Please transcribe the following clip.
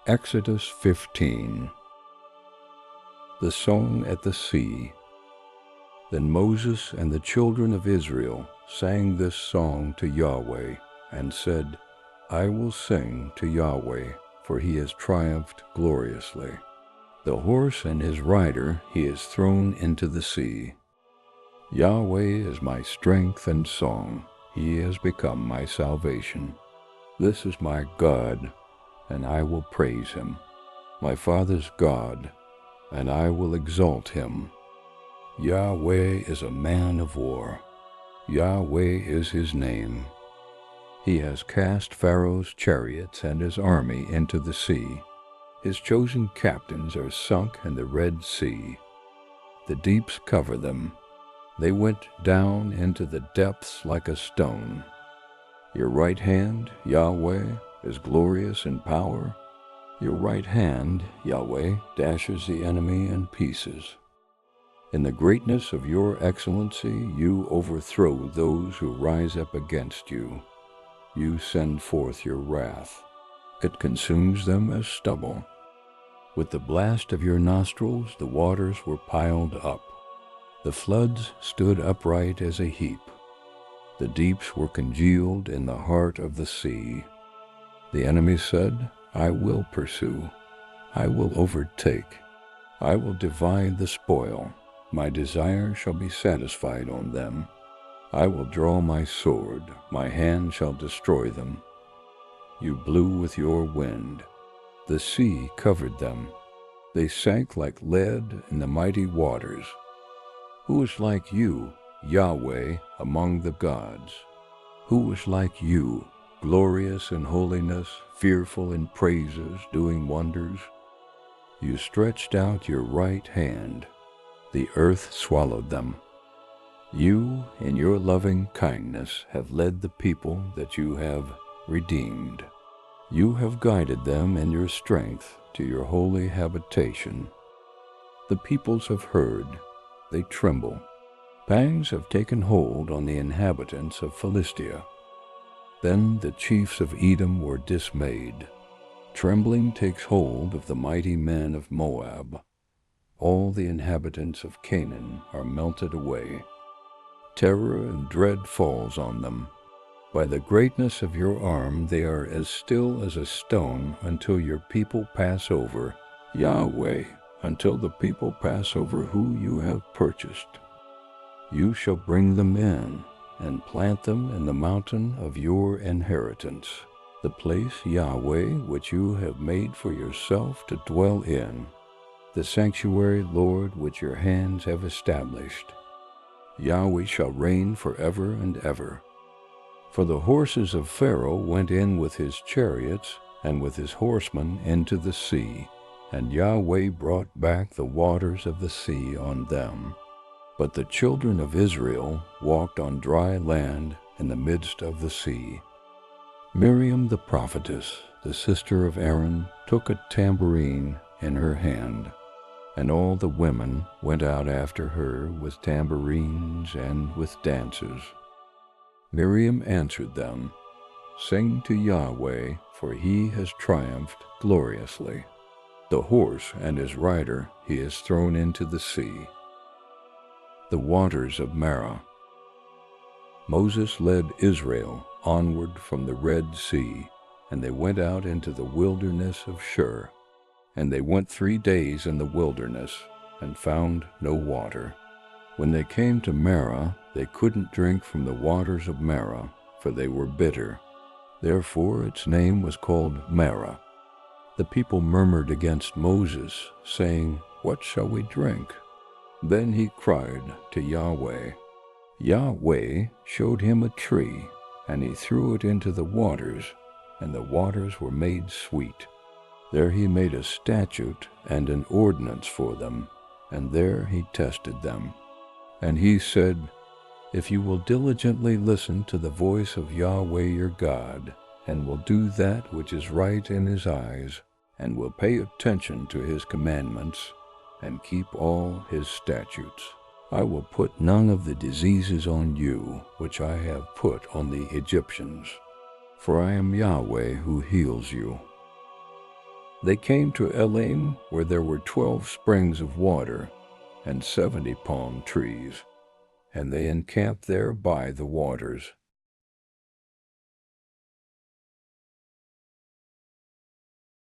Exodus 15. The Song at the Sea. Then Moses and the children of Israel sang this song to Yahweh, and said, I will sing to Yahweh, for he has triumphed gloriously. The horse and his rider he has thrown into the sea. Yahweh is my strength and song. He has become my salvation. This is my God, and I will praise him, my father's God, and I will exalt him. Yahweh is a man of war. Yahweh is his name. He has cast Pharaoh's chariots and his army into the sea. His chosen captains are sunk in the Red Sea. The deeps cover them. They went down into the depths like a stone. Your right hand, Yahweh, is glorious in power. Your right hand, Yahweh, dashes the enemy in pieces. In the greatness of your excellency, you overthrow those who rise up against you. You send forth your wrath. It consumes them as stubble. With the blast of your nostrils, the waters were piled up. The floods stood upright as a heap. The deeps were congealed in the heart of the sea. The enemy said, I will pursue. I will overtake. I will divide the spoil. My desire shall be satisfied on them. I will draw my sword. My hand shall destroy them. You blew with your wind. The sea covered them. They sank like lead in the mighty waters. Who is like you, Yahweh, among the gods? Who is like you, glorious in holiness, fearful in praises, doing wonders? You stretched out your right hand. The earth swallowed them. You, in your loving kindness, have led the people that you have redeemed. You have guided them in your strength to your holy habitation. The peoples have heard. They tremble. Pangs have taken hold on the inhabitants of Philistia. Then the chiefs of Edom were dismayed. Trembling takes hold of the mighty men of Moab. All the inhabitants of Canaan are melted away. Terror and dread falls on them. By the greatness of your arm they are as still as a stone until your people pass over, Yahweh, until the people pass over who you have purchased. You shall bring them in and plant them in the mountain of your inheritance, the place, Yahweh, which you have made for yourself to dwell in, the sanctuary, Lord, which your hands have established. Yahweh shall reign forever and ever. For the horses of Pharaoh went in with his chariots and with his horsemen into the sea, and Yahweh brought back the waters of the sea on them. But the children of Israel walked on dry land in the midst of the sea. Miriam the prophetess, the sister of Aaron, took a tambourine in her hand, and all the women went out after her with tambourines and with dances. Miriam answered them, Sing to Yahweh, for he has triumphed gloriously. The horse and his rider he has thrown into the sea. The waters of Marah. Moses led Israel onward from the Red Sea, and they went out into the wilderness of Shur. And they went 3 days in the wilderness, and found no water. When they came to Marah, they couldn't drink from the waters of Marah, for they were bitter. Therefore its name was called Marah. The people murmured against Moses, saying, What shall we drink? Then he cried to Yahweh. Yahweh showed him a tree, and he threw it into the waters, and the waters were made sweet. There he made a statute and an ordinance for them, and there he tested them. And he said, If you will diligently listen to the voice of Yahweh your God, and will do that which is right in his eyes, and will pay attention to his commandments, and keep all his statutes, I will put none of the diseases on you which I have put on the Egyptians, for I am Yahweh who heals you. They came to Elim, where there were 12 springs of water and 70 palm trees, and they encamped there by the waters.